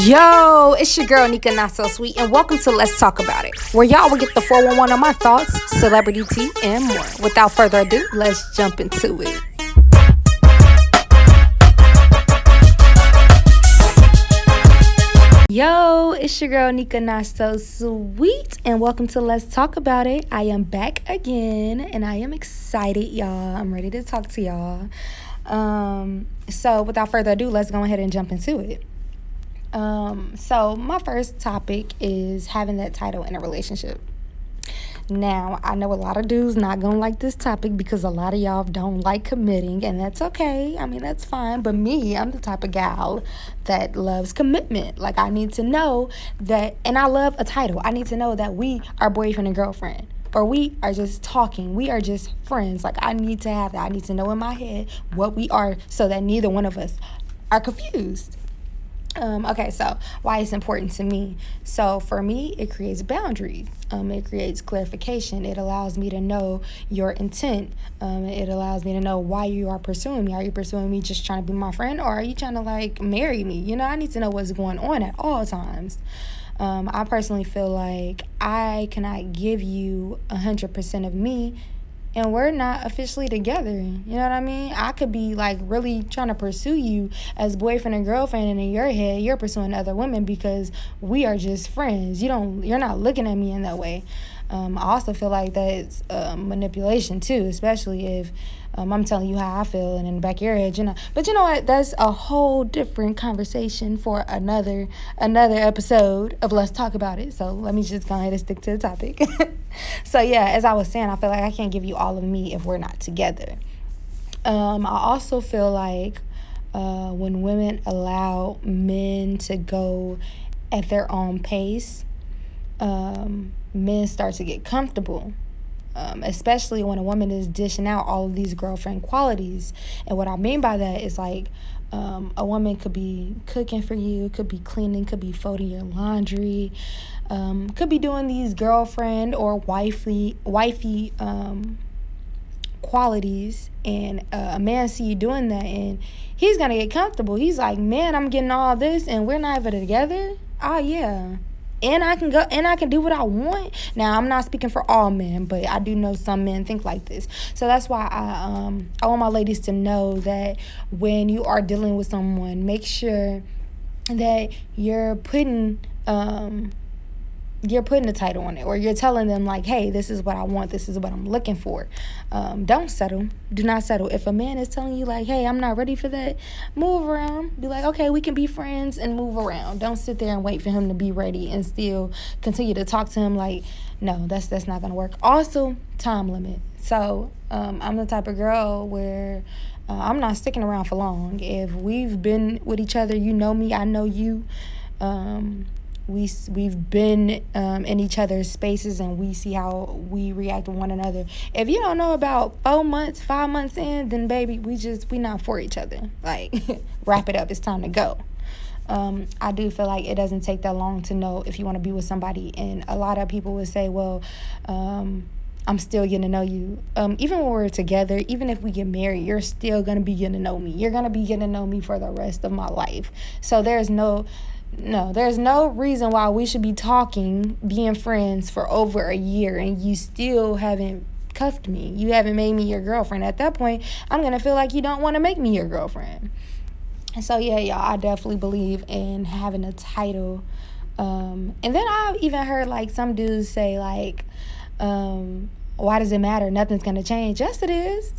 Yo, it's your girl NikaNotSoSweet, and welcome to Let's Talk About It, where y'all will get the 411 on my thoughts, celebrity tea, and more. Without further ado, let's jump into it. Yo, it's your girl NikaNotSoSweet, and welcome to Let's Talk About It. I am back again, and I am excited, y'all. I'm ready to talk to y'all. So without further ado, let's go ahead and jump into it. So my first topic is having that title in a relationship. Now, I know a lot of dudes not gonna like this topic because a lot of y'all don't like committing, and that's okay. I mean, that's fine. But me, I'm the type of gal that loves commitment. Like, I need to know that, and I love a title. I need to know that we are boyfriend and girlfriend, or we are just talking. We are just friends. Like, I need to have that. I need to know in my head what we are so that neither one of us are confused. Okay, so why it's important to me. So for me, it creates boundaries. It creates clarification. It allows me to know your intent. It allows me to know why you are pursuing me. Are you pursuing me just trying to be my friend, or are you trying to like marry me? You know, I need to know what's going on at all times. I personally feel like I cannot give you 100% of me and we're not officially together. You know what I mean? I could be like really trying to pursue you as boyfriend and girlfriend, and in your head you're pursuing other women because we are just friends. You're not looking at me in that way. I also feel like that's manipulation too, especially if I'm telling you how I feel and in the back of your head, you know. But you know what? That's a whole different conversation for another episode of Let's Talk About It. So let me just go ahead and stick to the topic. So yeah, as I was saying, I feel like I can't give you all of me if we're not together. I also feel like when women allow men to go at their own pace, men start to get comfortable. Especially when a woman is dishing out all of these girlfriend qualities. And what I mean by that is like a woman could be cooking for you, could be cleaning, could be folding your laundry, could be doing these girlfriend or wifey qualities, and a man see you doing that and he's gonna get comfortable. He's like, man, I'm getting all this and we're not even together. Oh yeah. And I can go and I can do what I want. Now, I'm not speaking for all men, but I do know some men think like this. So that's why I want my ladies to know that when you are dealing with someone, make sure that you're putting a title on it, or you're telling them like, hey, this is what I want, this is what I'm looking for. Don't settle. Do not settle. If a man is telling you like, hey, I'm not ready for that, move around. Be like, okay, we can be friends, and move around. Don't sit there and wait for him to be ready and still continue to talk to him. Like, no, that's not gonna work. Also, time limit. So I'm the type of girl where I'm not sticking around for long. If we've been with each other, you know me, I know you. We've been in each other's spaces, and we see how we react to one another. If you don't know about 4 months, 5 months in, then baby, we not for each other. Like, wrap it up. It's time to go. I do feel like it doesn't take that long to know if you want to be with somebody. And a lot of people would say, well, I'm still getting to know you. Even when we're together, even if we get married, you're still going to be getting to know me. You're going to be getting to know me for the rest of my life. So there's no reason why we should be talking, being friends for over a year, and you still haven't cuffed me. You haven't made me your girlfriend. At that point, I'm going to feel like you don't want to make me your girlfriend. And so, yeah, y'all, I definitely believe in having a title. And then I've even heard, like, some dudes say, like, why does it matter? Nothing's going to change. Yes, it is.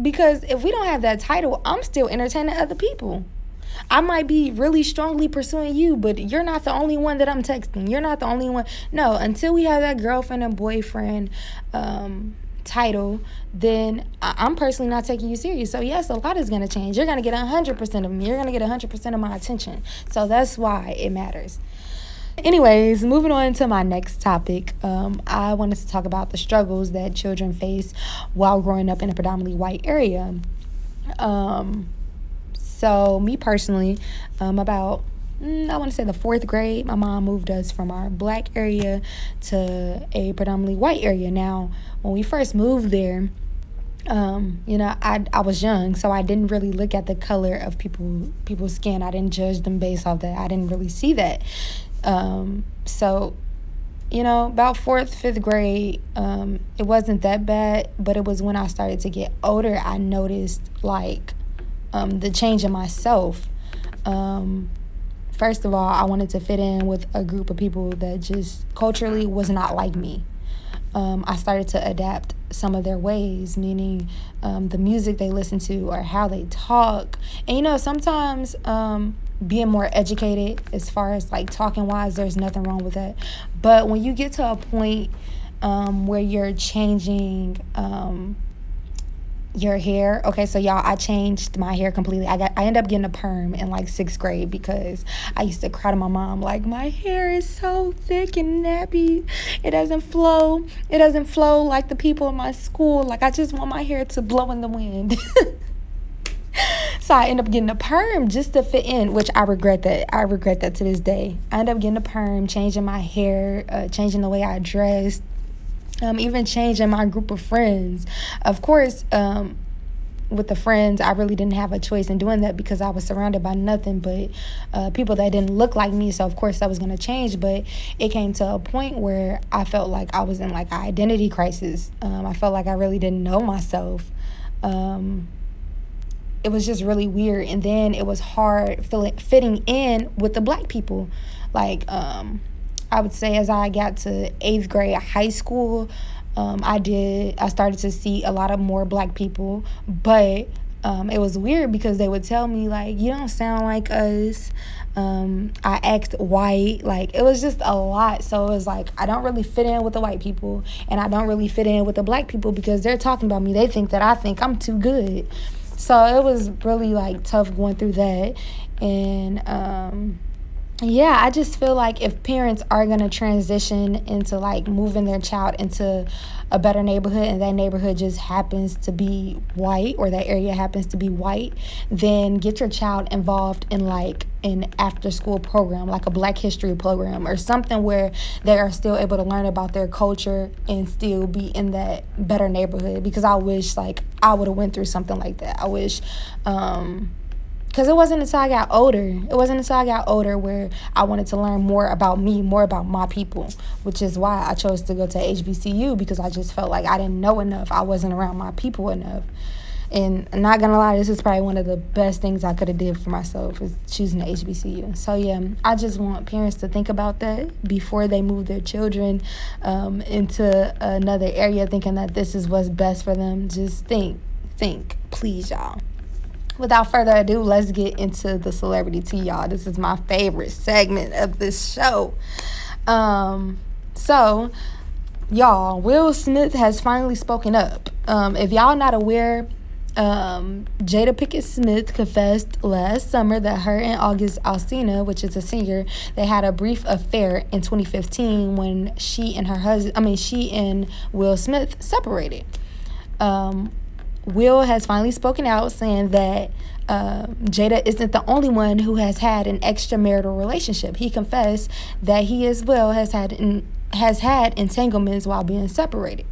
Because if we don't have that title, I'm still entertaining other people. I might be really strongly pursuing you, but you're not the only one that I'm texting. You're not the only one. No, until we have that girlfriend and boyfriend title, then I'm personally not taking you serious. So yes, a lot is going to change. You're going to get 100% of me. You're going to get 100% of my attention. So that's why it matters. Anyways, moving on to my next topic, I wanted to talk about the struggles that children face while growing up in a predominantly white area. So me personally, about, I want to say the 4th grade, my mom moved us from our black area to a predominantly white area. Now, when we first moved there, I was young, so I didn't really look at the color of people's skin. I didn't judge them based off that. I didn't really see that. So about fourth, fifth grade, it wasn't that bad, but it was when I started to get older, I noticed like the change in myself. First of all, I wanted to fit in with a group of people that just culturally was not like me. I started to adapt some of their ways, meaning the music they listen to or how they talk. And sometimes being more educated as far as like talking wise, there's nothing wrong with that. But when you get to a point where you're changing your hair. Okay, so y'all, I changed my hair completely. I ended up getting a perm in like sixth grade because I used to cry to my mom like, my hair is so thick and nappy. It doesn't flow. It doesn't flow like the people in my school. Like, I just want my hair to blow in the wind. So I ended up getting a perm just to fit in, which I regret that. I regret that to this day. I ended up getting a perm, changing my hair, changing the way I dressed. Even changing my group of friends. Of course, with the friends, I really didn't have a choice in doing that because I was surrounded by nothing but people that didn't look like me. So, of course, that was going to change. But it came to a point where I felt like I was in like an identity crisis. I felt like I really didn't know myself. It was just really weird. And then it was hard fitting in with the black people. Like, I would say as I got to 8th grade high school, I started to see a lot of more black people, but it was weird because they would tell me like, you don't sound like us. I act white. Like, it was just a lot. So it was like, I don't really fit in with the white people and I don't really fit in with the black people because they're talking about me. They think that I think I'm too good. So it was really like tough going through that. And, yeah, I just feel like if parents are going to transition into like moving their child into a better neighborhood and that neighborhood just happens to be white or that area happens to be white, then get your child involved in like an after school program, like a Black History program or something where they are still able to learn about their culture and still be in that better neighborhood. Because I wish like I would have went through something like that. I wish, because it wasn't until I got older where I wanted to learn more about me, more about my people, which is why I chose to go to HBCU because I just felt like I didn't know enough. I wasn't around my people enough. And I'm not going to lie, this is probably one of the best things I could have did for myself is choosing the HBCU. So, yeah, I just want parents to think about that before they move their children into another area thinking that this is what's best for them. Just think, please, y'all. Without further ado, let's get into the celebrity tea, y'all. This is my favorite segment of this show. So, y'all, Will Smith has finally spoken up. If y'all not aware, Jada Pinkett Smith confessed last summer that her and August Alsina, which is a singer, they had a brief affair in 2015 when she and Will Smith separated. Will has finally spoken out saying that Jada isn't the only one who has had an extramarital relationship. He confessed that he as well has had entanglements while being separated.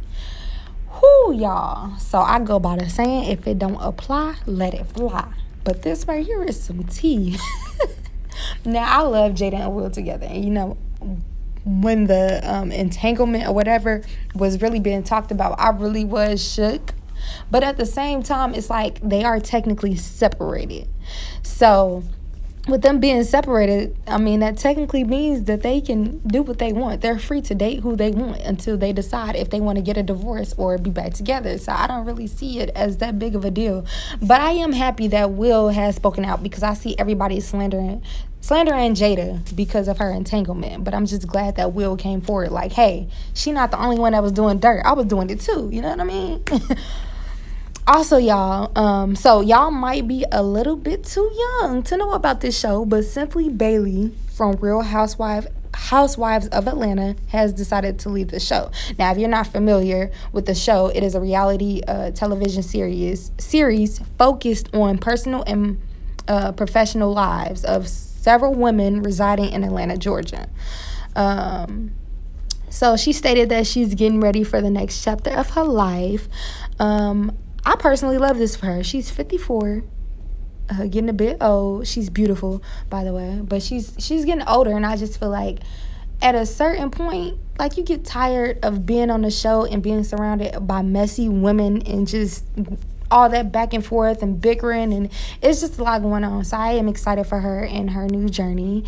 Whoo, y'all. So I go by the saying, if it don't apply, let it fly. But this right here is some tea. Now, I love Jada and Will together. And when the entanglement or whatever was really being talked about, I really was shook. But at the same time, it's like they are technically separated. So with them being separated, I mean, that technically means that they can do what they want. They're free to date who they want until they decide if they want to get a divorce or be back together. So I don't really see it as that big of a deal. But I am happy that Will has spoken out because I see everybody slandering Jada because of her entanglement. But I'm just glad that Will came forward like, hey, she not the only one that was doing dirt. I was doing it too. You know what I mean? Also, y'all, so y'all might be a little bit too young to know about this show, but Simply Bailey from Real Housewives of Atlanta has decided to leave the show. Now, if you're not familiar with the show, it is a reality television series focused on personal and professional lives of several women residing in Atlanta, Georgia. So she stated that she's getting ready for the next chapter of her life. I personally love this for her. She's 54, getting a bit old. She's beautiful, by the way, but she's getting older, and I just feel like at a certain point, like, you get tired of being on the show and being surrounded by messy women and just all that back and forth and bickering, and it's just a lot going on. So I am excited for her and her new journey.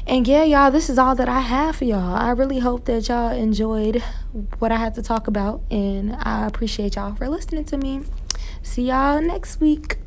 And yeah, y'all, this is all that I have for y'all. I really hope that y'all enjoyed what I had to talk about, and I appreciate y'all for listening to me. See y'all next week.